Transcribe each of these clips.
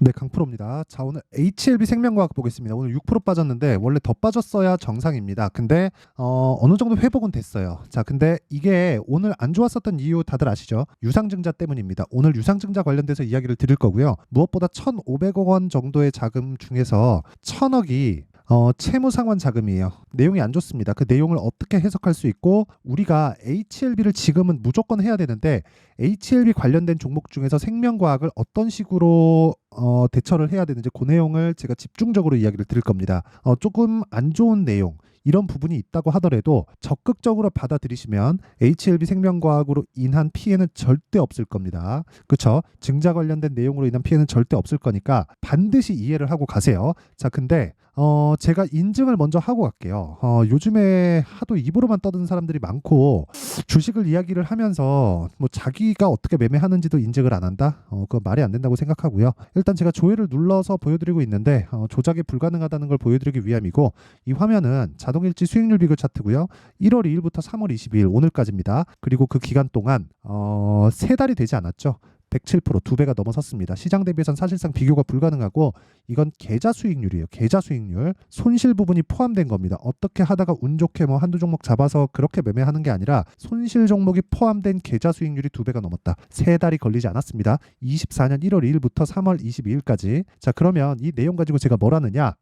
네, 강프로입니다. 자, 오늘 HLB 생명과학 보겠습니다. 오늘 6% 빠졌는데 원래 더 빠졌어야 정상입니다. 근데 어느 정도 회복은 됐어요. 자, 근데 이게 오늘 안 좋았었던 이유 다들 아시죠? 유상증자 때문입니다. 오늘 유상증자 관련돼서 이야기를 드릴 거고요. 무엇보다 1,500억 원 정도의 자금 중에서 1,000억이 채무상환 자금이에요. 내용이 안 좋습니다. 그 내용을 어떻게 해석할 수 있고 우리가 HLB를 지금은 무조건 해야 되는데 HLB 관련된 종목 중에서 생명과학을 어떤 식으로 대처를 해야 되는지 그 내용을 제가 집중적으로 이야기를 드릴 겁니다. 조금 안 좋은 내용 이런 부분이 있다고 하더라도 적극적으로 받아들이시면 HLB 생명과학으로 인한 피해는 절대 없을 겁니다. 그렇죠? 증자 관련된 내용으로 인한 피해는 절대 없을 거니까 반드시 이해를 하고 가세요. 자, 근데 제가 인증을 먼저 하고 갈게요. 요즘에 하도 입으로만 떠드는 사람들이 많고 주식을 이야기를 하면서 뭐 자기가 어떻게 매매하는지도 인증을 안 한다? 그거 말이 안 된다고 생각하고요. 일단 제가 조회를 눌러서 보여드리고 있는데 조작이 불가능하다는 걸 보여드리기 위함이고 이 화면은 자동일치 수익률 비교 차트고요. 1월 2일부터 3월 22일 오늘까지입니다. 그리고 그 기간 동안 세 달이 되지 않았죠. 107%, 두 배가 넘어섰습니다. 시장 대비해서는 사실상 비교가 불가능하고 이건 계좌 수익률이에요. 계좌 수익률. 손실 부분이 포함된 겁니다. 어떻게 하다가 운 좋게 뭐 한두 종목 잡아서 그렇게 매매하는 게 아니라 손실 종목이 포함된 계좌 수익률이 두 배가 넘었다. 세 달이 걸리지 않았습니다. 24년 1월 2일부터 3월 22일까지. 자, 그러면 이 내용 가지고 제가 뭘 하느냐?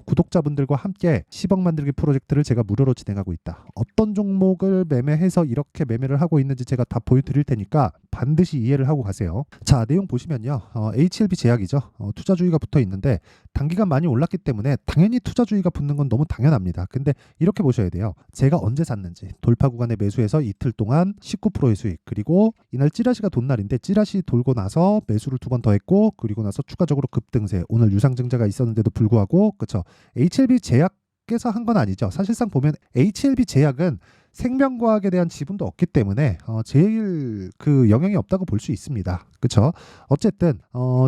구독자분들과 함께 10억 만들기 프로젝트를 제가 무료로 진행하고 있다. 어떤 종목을 매매해서 이렇게 매매를 하고 있는지 제가 다 보여드릴 테니까 반드시 이해를 하고 가세요. 자, 내용 보시면요. HLB 제약이죠. 투자주의가 붙어 있는데 단기간 많이 올랐기 때문에 당연히 투자주의가 붙는 건 너무 당연합니다. 근데 이렇게 보셔야 돼요. 제가 언제 샀는지 돌파 구간에 매수해서 이틀 동안 19%의 수익, 그리고 이날 찌라시가 돈 날인데 찌라시 돌고 나서 매수를 두 번 더 했고 그리고 나서 추가적으로 급등세, 오늘 유상증자가 있었는데도 불구하고 그렇죠. HLB 제약께서 한 건 아니죠. 사실상 보면 HLB 제약은 생명과학에 대한 지분도 없기 때문에 제일 그 영향이 없다고 볼 수 있습니다. 그렇죠? 어쨌든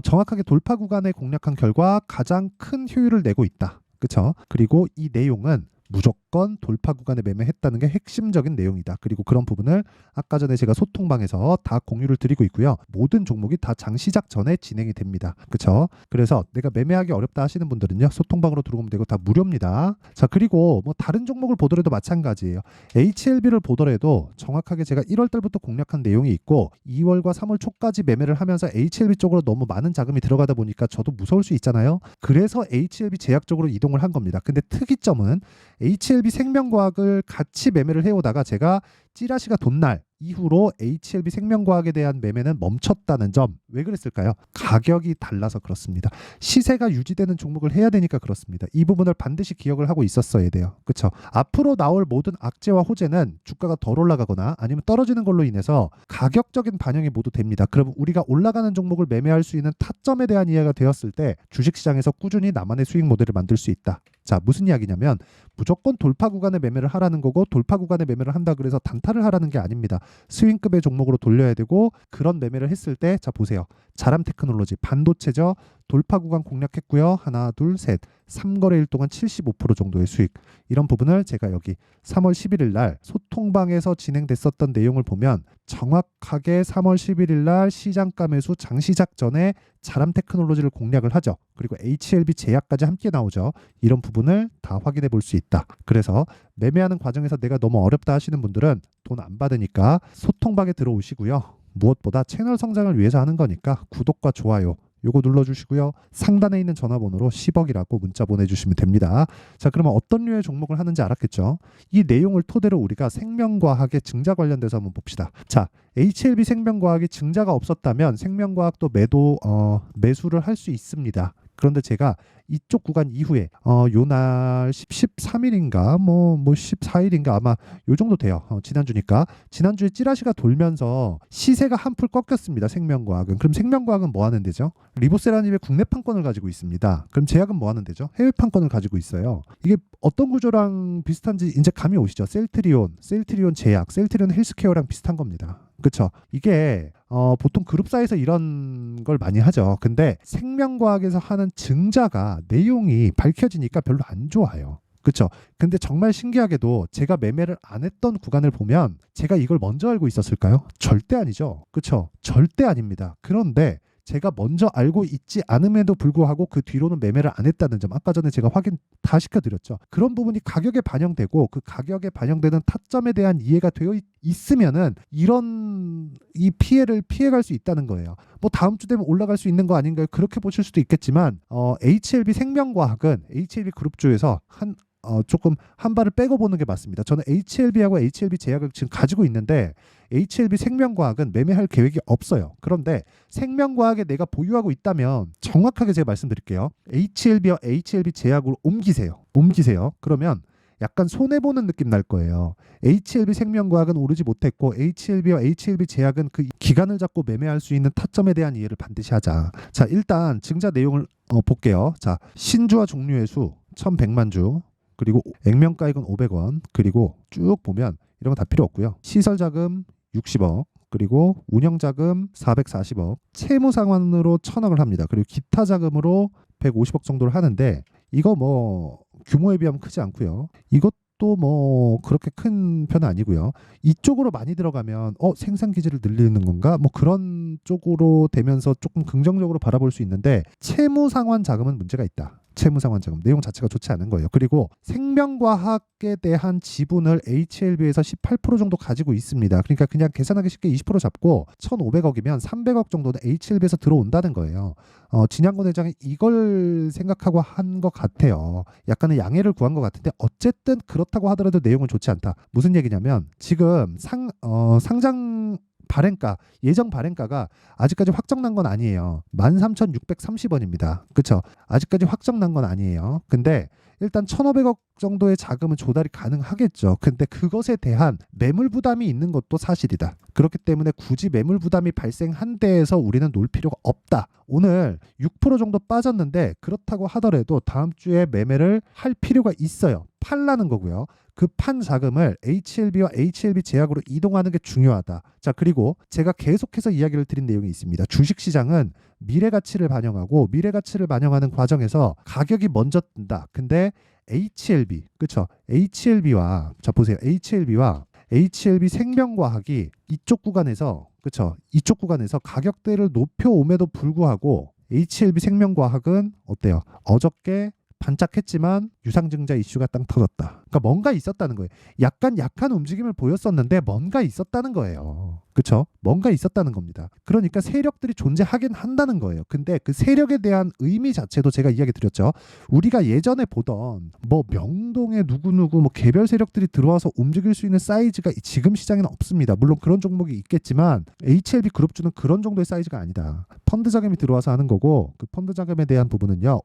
정확하게 돌파 구간에 공략한 결과 가장 큰 효율을 내고 있다. 그렇죠? 그리고 이 내용은 무조건 돌파 구간에 매매했다는 게 핵심적인 내용이다. 그리고 그런 부분을 아까 전에 제가 소통방에서 다 공유를 드리고 있고요. 모든 종목이 다 장 시작 전에 진행이 됩니다. 그렇죠? 그래서 내가 매매하기 어렵다 하시는 분들은요. 소통방으로 들어오면 되고 다 무료입니다. 자, 그리고 뭐 다른 종목을 보더라도 마찬가지예요. HLB를 보더라도 정확하게 제가 1월 달부터 공략한 내용이 있고 2월과 3월 초까지 매매를 하면서 HLB 쪽으로 너무 많은 자금이 들어가다 보니까 저도 무서울 수 있잖아요. 그래서 HLB 제약 쪽으로 이동을 한 겁니다. 근데 특이점은 HLB 생명과학을 같이 매매를 해오다가 제가 찌라시가 돈 날 이후로 HLB 생명과학에 대한 매매는 멈췄다는 점. 왜 그랬을까요? 가격이 달라서 그렇습니다. 시세가 유지되는 종목을 해야 되니까 그렇습니다. 이 부분을 반드시 기억을 하고 있었어야 돼요. 그렇죠? 앞으로 나올 모든 악재와 호재는 주가가 덜 올라가거나 아니면 떨어지는 걸로 인해서 가격적인 반영이 모두 됩니다. 그럼 우리가 올라가는 종목을 매매할 수 있는 타점에 대한 이해가 되었을 때 주식시장에서 꾸준히 나만의 수익 모델을 만들 수 있다. 자, 무슨 이야기냐면 무조건 돌파 구간에 매매를 하라는 거고 돌파 구간에 매매를 한다 그래서 단타를 하라는 게 아닙니다. 스윙급의 종목으로 돌려야 되고 그런 매매를 했을 때 자 보세요. 자람 테크놀로지 반도체죠. 돌파 구간 공략했고요. 하나, 둘, 셋. 3거래일 동안 75% 정도의 수익. 이런 부분을 제가 여기 3월 11일 날 소통방에서 진행됐었던 내용을 보면 정확하게 3월 11일 날 시장가 매수 장시작 전에 자람 테크놀로지를 공략을 하죠. 그리고 HLB 제약까지 함께 나오죠. 이런 부분을 다 확인해 볼 수 있다. 그래서 매매하는 과정에서 내가 너무 어렵다 하시는 분들은 돈 안 받으니까 소통방에 들어오시고요. 무엇보다 채널 성장을 위해서 하는 거니까 구독과 좋아요 요거 눌러주시고요. 상단에 있는 전화번호로 10억이라고 문자 보내주시면 됩니다. 자, 그러면 어떤 류의 종목을 하는지 알았겠죠? 이 내용을 토대로 우리가 생명과학의 증자 관련돼서 한번 봅시다. 자, HLB 생명과학이 증자가 없었다면 생명과학도 매수를 할 수 있습니다. 그런데 제가 이쪽 구간 이후에 요날 13일인가 뭐 14일인가 아마 요 정도 돼요. 지난주니까 지난주에 찌라시가 돌면서 시세가 한풀 꺾였습니다. 생명과학은. 그럼 생명과학은 뭐 하는 데죠? 리보세라님의 국내 판권을 가지고 있습니다. 그럼 제약은 뭐 하는 데죠? 해외 판권을 가지고 있어요. 이게 어떤 구조랑 비슷한지 이제 감이 오시죠? 셀트리온 제약, 셀트리온 헬스케어랑 비슷한 겁니다. 그렇죠? 이게 보통 그룹사에서 이런 걸 많이 하죠. 근데 생명과학에서 하는 증자가 내용이 밝혀지니까 별로 안 좋아요. 그렇죠? 근데 정말 신기하게도 제가 매매를 안 했던 구간을 보면 제가 이걸 먼저 알고 있었을까요? 절대 아니죠. 그렇죠? 절대 아닙니다. 그런데 제가 먼저 알고 있지 않음에도 불구하고 그 뒤로는 매매를 안 했다는 점, 아까 전에 제가 확인 다 시켜드렸죠. 그런 부분이 가격에 반영되고 그 가격에 반영되는 타점에 대한 이해가 되어 있으면은 이런 이 피해를 피해갈 수 있다는 거예요. 뭐 다음 주 되면 올라갈 수 있는 거 아닌가요? 그렇게 보실 수도 있겠지만 HLB 생명과학은 HLB 그룹주에서 조금 한 발을 빼고 보는 게 맞습니다. 저는 HLB하고 HLB 제약을 지금 가지고 있는데 HLB 생명과학은 매매할 계획이 없어요. 그런데 생명과학에 내가 보유하고 있다면 정확하게 제가 말씀드릴게요. HLB와 HLB 제약으로 옮기세요. 그러면 약간 손해보는 느낌 날 거예요. HLB 생명과학은 오르지 못했고 HLB와 HLB 제약은 그 기간을 잡고 매매할 수 있는 타점에 대한 이해를 반드시 하자. 자, 일단 증자 내용을 볼게요. 자, 신주와 종류의 수 1100만 주, 그리고 액면가액은 500원, 그리고 쭉 보면 이런 거 다 필요 없고요. 시설자금 60억, 그리고 운영자금 440억, 채무상환으로 1000억을 합니다. 그리고 기타 자금으로 150억 정도를 하는데 이거 뭐 규모에 비하면 크지 않고요. 이것도 뭐 그렇게 큰 편은 아니고요. 이쪽으로 많이 들어가면 생산 기지를 늘리는 건가? 뭐 그런 쪽으로 되면서 조금 긍정적으로 바라볼 수 있는데 채무 상환 자금은 문제가 있다. 채무상환 자금 내용 자체가 좋지 않은 거예요. 그리고 생명과학에 대한 지분을 HLB에서 18% 정도 가지고 있습니다. 그러니까 그냥 계산하기 쉽게 20% 잡고 1,500억이면 300억 정도는 HLB에서 들어온다는 거예요. 진양권 회장이 이걸 생각하고 한 것 같아요. 약간의 양해를 구한 것 같은데 어쨌든 그렇다고 하더라도 내용은 좋지 않다. 무슨 얘기냐면 지금 상장 발행가, 예정 발행가가 아직까지 확정난 건 아니에요. 13,630원입니다. 그렇죠? 아직까지 확정난 건 아니에요. 근데 일단 1,500억 정도의 자금은 조달이 가능하겠죠. 근데 그것에 대한 매물 부담이 있는 것도 사실이다. 그렇기 때문에 굳이 매물 부담이 발생한 데에서 우리는 놀 필요가 없다. 오늘 6% 정도 빠졌는데 그렇다고 하더라도 다음 주에 매매를 할 필요가 있어요. 팔라는 거고요. 그 판 자금을 HLB와 HLB 제약으로 이동하는 게 중요하다. 자, 그리고 제가 계속해서 이야기를 드린 내용이 있습니다. 주식시장은 미래가치를 반영하고 미래가치를 반영하는 과정에서 가격이 먼저 뜬다. 근데 HLB, 그렇죠? HLB와 자 보세요. HLB와 HLB 생명과학이 이쪽 구간에서 그렇죠? 이쪽 구간에서 가격대를 높여옴에도 불구하고 HLB 생명과학은 어때요? 어저께 반짝했지만 유상증자 이슈가 땅 터졌다. 그러니까 뭔가 있었다는 거예요. 약간 약한 움직임을 보였었는데 뭔가 있었다는 거예요. 그렇죠? 뭔가 있었다는 겁니다. 그러니까 세력들이 존재하긴 한다는 거예요. 근데 그 세력에 대한 의미 자체도 제가 이야기 드렸죠. 우리가 예전에 보던 뭐 명동에 누구누구 뭐 개별 세력들이 들어와서 움직일 수 있는 사이즈가 지금 시장에는 없습니다. 물론 그런 종목이 있겠지만 HLB 그룹주는 그런 정도의 사이즈가 아니다. 펀드 자금이 들어와서 하는 거고 그 펀드 자금에 대한 부분은요.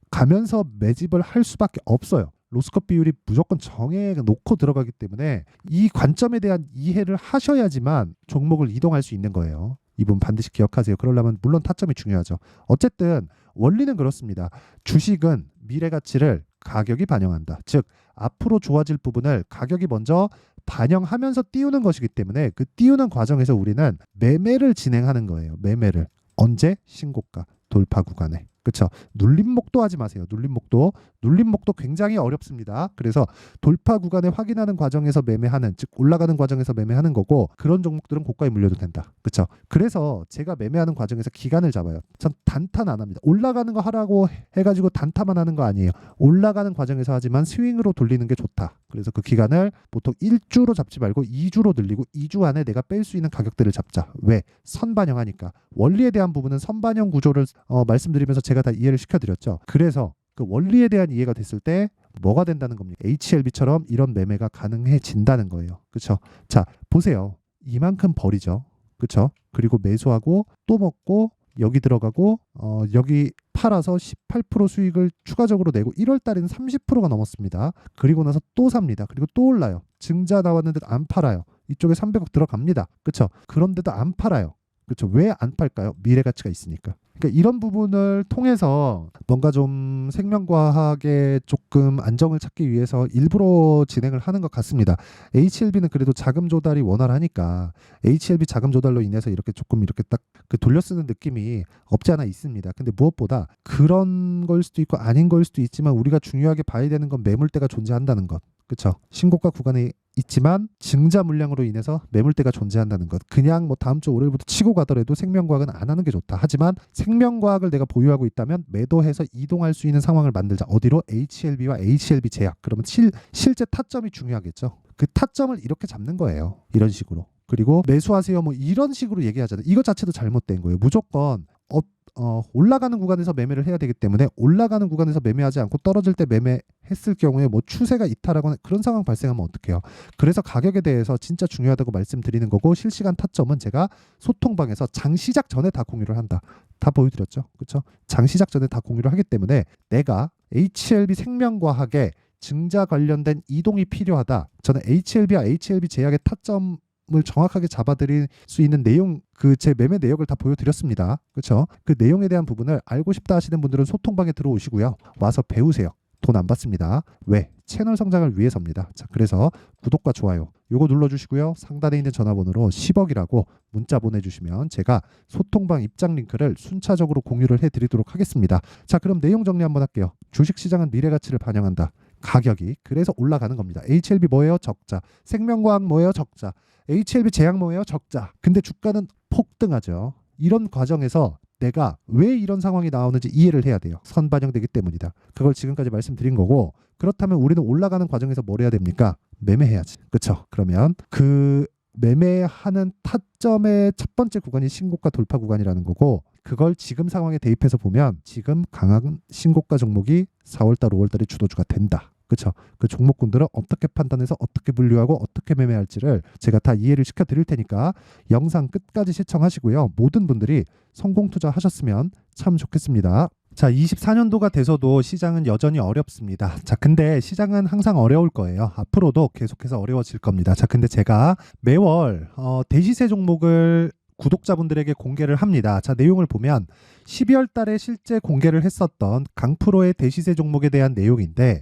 가면서 매집을 할 수밖에 없어요. 로스컷 비율이 무조건 정해 놓고 들어가기 때문에 이 관점에 대한 이해를 하셔야지만 종목을 이동할 수 있는 거예요. 이분 반드시 기억하세요. 그러려면 물론 타점이 중요하죠. 어쨌든 원리는 그렇습니다. 주식은 미래 가치를 가격이 반영한다. 즉 앞으로 좋아질 부분을 가격이 먼저 반영하면서 띄우는 것이기 때문에 그 띄우는 과정에서 우리는 매매를 진행하는 거예요. 매매를 언제? 신고가 돌파 구간에. 그렇죠. 눌림목도 하지 마세요. 눌림목도 굉장히 어렵습니다. 그래서 돌파 구간에 확인하는 과정에서 매매하는, 즉 올라가는 과정에서 매매하는 거고 그런 종목들은 고가에 물려도 된다. 그렇죠. 그래서 제가 매매하는 과정에서 기간을 잡아요. 전 단타는 안 합니다. 올라가는 거 하라고 해가지고 단타만 하는 거 아니에요. 올라가는 과정에서 하지만 스윙으로 돌리는 게 좋다. 그래서 그 기간을 보통 1주로 잡지 말고 2주로 늘리고 2주 안에 내가 뺄 수 있는 가격대를 잡자. 왜? 선반영하니까. 원리에 대한 부분은 선반영 구조를 말씀드리면서 제가 다 이해를 시켜드렸죠. 그래서 그 원리에 대한 이해가 됐을 때 뭐가 된다는 겁니까? HLB처럼 이런 매매가 가능해진다는 거예요. 그렇죠? 자, 보세요. 이만큼 버리죠. 그렇죠? 그리고 매수하고 또 먹고 여기 들어가고 여기 팔아서 18% 수익을 추가적으로 내고 1월 달에는 30%가 넘었습니다. 그리고 나서 또 삽니다. 그리고 또 올라요. 증자 나왔는데도 안 팔아요. 이쪽에 300억 들어갑니다. 그렇죠? 그런데도 안 팔아요. 그렇죠? 왜 안 팔까요? 미래 가치가 있으니까. 그러니까 이런 부분을 통해서 뭔가 좀 생명과학에 조금 안정을 찾기 위해서 일부러 진행을 하는 것 같습니다. HLB는 그래도 자금 조달이 원활하니까 HLB 자금 조달로 인해서 이렇게 조금 이렇게 딱 그 돌려 쓰는 느낌이 없지 않아 있습니다. 근데 무엇보다 그런 걸 수도 있고 아닌 걸 수도 있지만 우리가 중요하게 봐야 되는 건 매물대가 존재한다는 것. 그렇죠? 신고가 구간에 있지만 증자 물량으로 인해서 매물대가 존재한다는 것. 그냥 뭐 다음 주 월요일부터 치고 가더라도 생명과학은 안 하는 게 좋다. 하지만 생명과학을 내가 보유하고 있다면 매도해서 이동할 수 있는 상황을 만들자. 어디로? HLB와 HLB 제약. 그러면 실제 타점이 중요하겠죠. 그 타점을 이렇게 잡는 거예요. 이런 식으로. 그리고 매수하세요 뭐 이런 식으로 얘기하잖아요. 이거 자체도 잘못된 거예요. 무조건 올라가는 구간에서 매매를 해야 되기 때문에 올라가는 구간에서 매매하지 않고 떨어질 때 매매했을 경우에 뭐 추세가 이탈하거나 그런 상황 발생하면 어떡해요. 그래서 가격에 대해서 진짜 중요하다고 말씀드리는 거고, 실시간 타점은 제가 소통방에서 장 시작 전에 다 공유를 한다. 다 보여드렸죠. 그렇죠? 장 시작 전에 다 공유를 하기 때문에 내가 HLB 생명과학에 증자 관련된 이동이 필요하다. 저는 HLB와 HLB 제약의 타점을 정확하게 잡아드릴 수 있는 내용, 제 매매 내역을 다 보여드렸습니다. 그렇죠? 그 내용에 대한 부분을 알고 싶다 하시는 분들은 소통방에 들어오시고요. 와서 배우세요. 돈 안 받습니다. 왜? 채널 성장을 위해서입니다. 자, 그래서 구독과 좋아요 요거 눌러주시고요. 상단에 있는 전화번호로 10억이라고 문자 보내주시면 제가 소통방 입장 링크를 순차적으로 공유를 해드리도록 하겠습니다. 자, 그럼 내용 정리 한번 할게요. 주식시장은 미래가치를 반영한다. 가격이 그래서 올라가는 겁니다. HLB 뭐예요? 적자. 생명과학 뭐예요? 적자. HLB 제약 뭐예요? 적자. 근데 주가는 폭등하죠. 이런 과정에서 내가 왜 이런 상황이 나오는지 이해를 해야 돼요. 선반영되기 때문이다. 그걸 지금까지 말씀드린 거고, 그렇다면 우리는 올라가는 과정에서 뭘 해야 됩니까? 매매해야지. 그렇죠? 그러면 그 매매하는 타점의 첫 번째 구간이 신고가 돌파 구간이라는 거고, 그걸 지금 상황에 대입해서 보면 지금 강한 신고가 종목이 4월달 5월달에 주도주가 된다. 그렇죠? 그 종목군들을 어떻게 판단해서 어떻게 분류하고 어떻게 매매할지를 제가 다 이해를 시켜드릴 테니까 영상 끝까지 시청하시고요. 모든 분들이 성공 투자하셨으면 참 좋겠습니다. 자, 24년도가 돼서도 시장은 여전히 어렵습니다. 자, 근데 시장은 항상 어려울 거예요. 앞으로도 계속해서 어려워질 겁니다. 자, 근데 제가 매월 대시세 종목을 구독자분들에게 공개를 합니다. 자, 내용을 보면 12월 달에 실제 공개를 했었던 강프로의 대시세 종목에 대한 내용인데,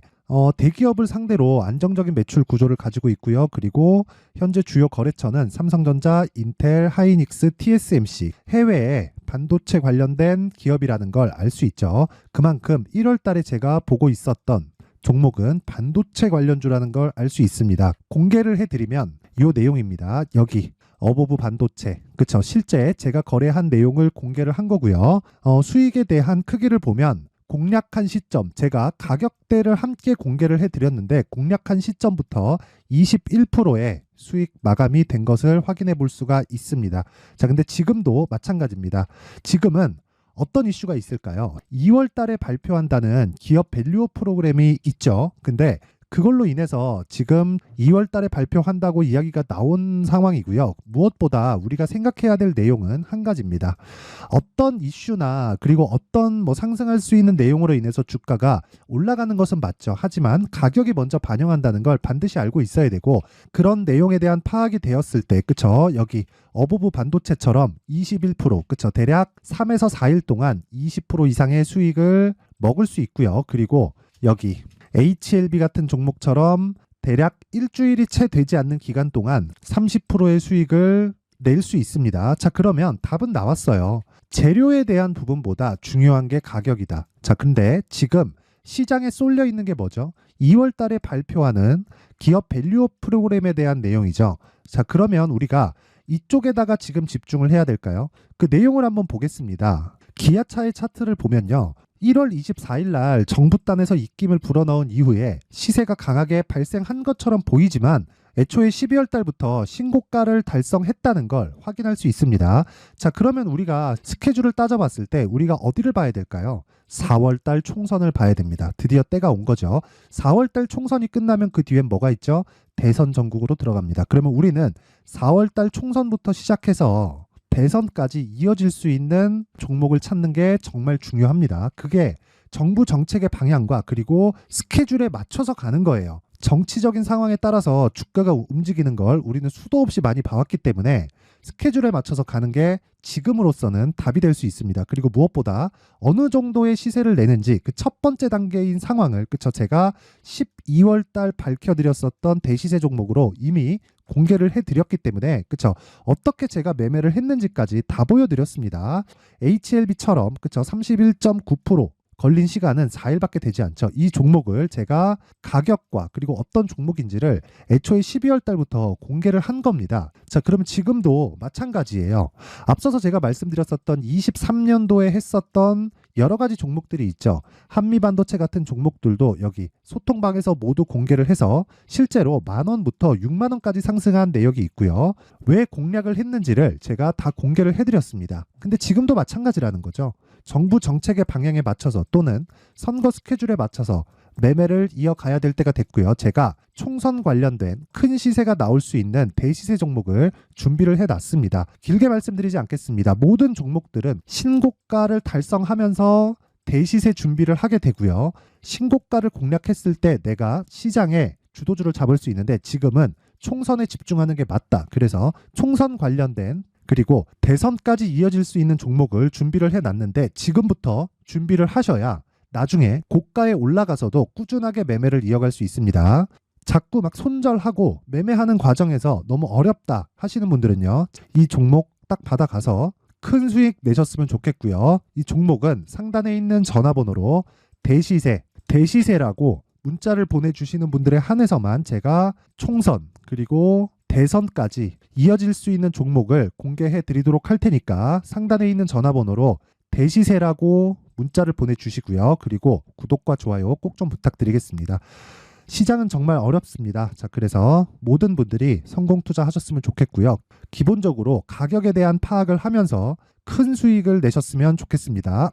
대기업을 상대로 안정적인 매출 구조를 가지고 있고요. 그리고 현재 주요 거래처는 삼성전자, 인텔, 하이닉스, TSMC, 해외에 반도체 관련된 기업이라는 걸 알 수 있죠. 그만큼 1월 달에 제가 보고 있었던 종목은 반도체 관련주라는 걸 알 수 있습니다. 공개를 해드리면 이 내용입니다. 여기 어보브 반도체, 그쵸? 실제 제가 거래한 내용을 공개를 한 거고요. 수익에 대한 크기를 보면 공략한 시점, 제가 가격대를 함께 공개를 해드렸는데 공략한 시점부터 21%의 수익 마감이 된 것을 확인해 볼 수가 있습니다. 자, 근데 지금도 마찬가지입니다. 지금은 어떤 이슈가 있을까요? 2월 달에 발표한다는 기업 밸류업 프로그램이 있죠. 근데 그걸로 인해서 지금 2월 달에 발표한다고 이야기가 나온 상황이고요. 무엇보다 우리가 생각해야 될 내용은 한 가지입니다. 어떤 이슈나 그리고 어떤 뭐 상승할 수 있는 내용으로 인해서 주가가 올라가는 것은 맞죠. 하지만 가격이 먼저 반영한다는 걸 반드시 알고 있어야 되고, 그런 내용에 대한 파악이 되었을 때, 그쵸? 여기 어보브 반도체처럼 21%, 그쵸? 대략 3에서 4일 동안 20% 이상의 수익을 먹을 수 있고요. 그리고 여기 HLB 같은 종목처럼 대략 일주일이 채 되지 않는 기간 동안 30%의 수익을 낼 수 있습니다. 자, 그러면 답은 나왔어요. 재료에 대한 부분보다 중요한 게 가격이다. 자, 근데 지금 시장에 쏠려 있는 게 뭐죠? 2월 달에 발표하는 기업 밸류업 프로그램에 대한 내용이죠. 자, 그러면 우리가 이쪽에다가 지금 집중을 해야 될까요? 그 내용을 한번 보겠습니다. 기아차의 차트를 보면요. 1월 24일 날 정부단에서 입김을 불어넣은 이후에 시세가 강하게 발생한 것처럼 보이지만 애초에 12월 달부터 신고가를 달성했다는 걸 확인할 수 있습니다. 자, 그러면 우리가 스케줄을 따져봤을 때 우리가 어디를 봐야 될까요? 4월 달 총선을 봐야 됩니다. 드디어 때가 온 거죠. 4월 달 총선이 끝나면 그 뒤엔 뭐가 있죠? 대선 전국으로 들어갑니다. 그러면 우리는 4월 달 총선부터 시작해서 대선까지 이어질 수 있는 종목을 찾는 게 정말 중요합니다. 그게 정부 정책의 방향과 그리고 스케줄에 맞춰서 가는 거예요. 정치적인 상황에 따라서 주가가 움직이는 걸 우리는 수도 없이 많이 봐왔기 때문에 스케줄에 맞춰서 가는 게 지금으로서는 답이 될 수 있습니다. 그리고 무엇보다 어느 정도의 시세를 내는지 그 첫 번째 단계인 상황을, 그쵸? 제가 12월 달 밝혀드렸었던 대시세 종목으로 이미 공개를 해드렸기 때문에, 그쵸? 어떻게 제가 매매를 했는지까지 다 보여드렸습니다. HLB처럼, 그쵸? 31.9% 걸린 시간은 4일밖에 되지 않죠. 이 종목을 제가 가격과 그리고 어떤 종목인지를 애초에 12월 달부터 공개를 한 겁니다. 자, 그러면 지금도 마찬가지예요. 앞서서 제가 말씀드렸었던 23년도에 했었던 여러 가지 종목들이 있죠. 한미반도체 같은 종목들도 여기 소통방에서 모두 공개를 해서 실제로 10,000원부터 60,000원까지 상승한 내역이 있고요. 왜 공략을 했는지를 제가 다 공개를 해드렸습니다. 근데 지금도 마찬가지라는 거죠. 정부 정책의 방향에 맞춰서 또는 선거 스케줄에 맞춰서 매매를 이어가야 될 때가 됐고요. 제가 총선 관련된 큰 시세가 나올 수 있는 대시세 종목을 준비를 해놨습니다. 길게 말씀드리지 않겠습니다. 모든 종목들은 신고가를 달성하면서 대시세 준비를 하게 되고요. 신고가를 공략했을 때 내가 시장에 주도주를 잡을 수 있는데 지금은 총선에 집중하는 게 맞다. 그래서 총선 관련된 그리고 대선까지 이어질 수 있는 종목을 준비를 해놨는데 지금부터 준비를 하셔야 나중에 고가에 올라가서도 꾸준하게 매매를 이어갈 수 있습니다. 자꾸 막 손절하고 매매하는 과정에서 너무 어렵다 하시는 분들은요. 이 종목 딱 받아가서 큰 수익 내셨으면 좋겠고요. 이 종목은 상단에 있는 전화번호로 대시세라고 문자를 보내주시는 분들에 한해서만 제가 총선 그리고 대선까지 이어질 수 있는 종목을 공개해 드리도록 할 테니까 상단에 있는 전화번호로 대시세라고 문자를 보내주시고요. 그리고 구독과 좋아요 꼭 좀 부탁드리겠습니다. 시장은 정말 어렵습니다. 자, 그래서 모든 분들이 성공 투자하셨으면 좋겠고요. 기본적으로 가격에 대한 파악을 하면서 큰 수익을 내셨으면 좋겠습니다.